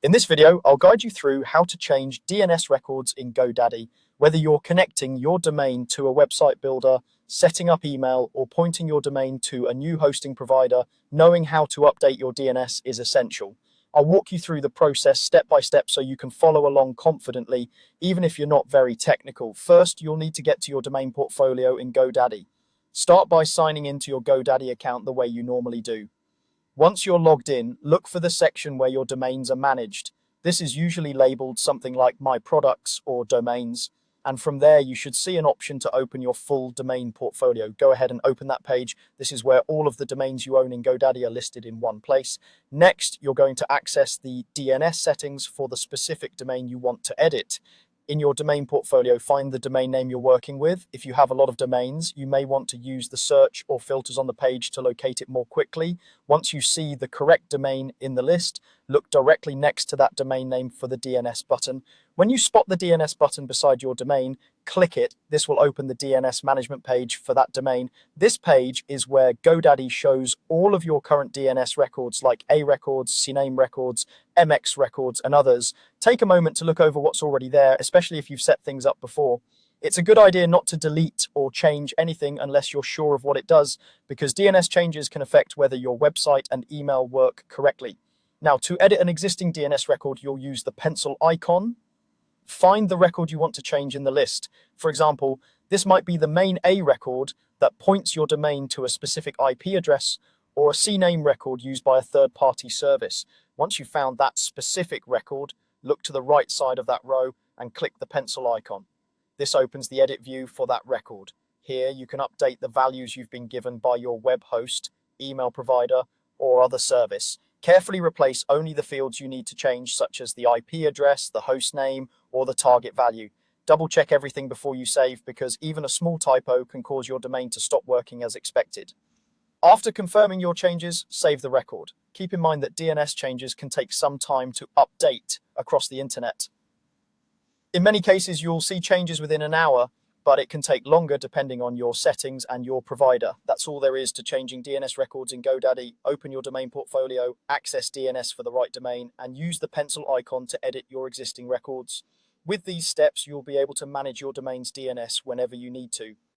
In this video, I'll guide you through how to change DNS records in GoDaddy, whether you're connecting your domain to a website builder, setting up email, or pointing your domain to a new hosting provider. Knowing how to update your DNS is essential. I'll walk you through the process step by step so you can follow along confidently, even if you're not very technical. First, you'll need to get to your domain portfolio in GoDaddy. Start by signing into your GoDaddy account the way you normally do. Once you're logged in, look for the section where your domains are managed. This is usually labeled something like My Products or Domains, and from there you should see an option to open your full domain portfolio. Go ahead and open that page. This is where all of the domains you own in GoDaddy are listed in one place. Next, you're going to access the DNS settings for the specific domain you want to edit. In your domain portfolio, find the domain name you're working with. If you have a lot of domains, you may want to use the search or filters on the page to locate it more quickly. Once you see the correct domain in the list, look directly next to that domain name for the DNS button. When you spot the DNS button beside your domain, click it. This will open the DNS management page for that domain. This page is where GoDaddy shows all of your current DNS records like A records, CNAME records, MX records, and others. Take a moment to look over what's already there, especially if you've set things up before. It's a good idea not to delete or change anything unless you're sure of what it does, because DNS changes can affect whether your website and email work correctly. Now, to edit an existing DNS record, you'll use the pencil icon. Find the record you want to change in the list. For example, this might be the main A record that points your domain to a specific IP address, or a CNAME record used by a third-party service. Once you've found that specific record, look to the right side of that row and click the pencil icon. This opens the edit view for that record. Here you can update the values you've been given by your web host, email provider, or other service. Carefully replace only the fields you need to change, such as the IP address, the host name, or the target value. Double check everything before you save, because even a small typo can cause your domain to stop working as expected. After confirming your changes, save the record. Keep in mind that DNS changes can take some time to update across the internet. In many cases, you'll see changes within an hour, but it can take longer depending on your settings and your provider. That's all there is to changing DNS records in GoDaddy. Open your domain portfolio, access DNS for the right domain, and use the pencil icon to edit your existing records. With these steps, you'll be able to manage your domain's DNS whenever you need to.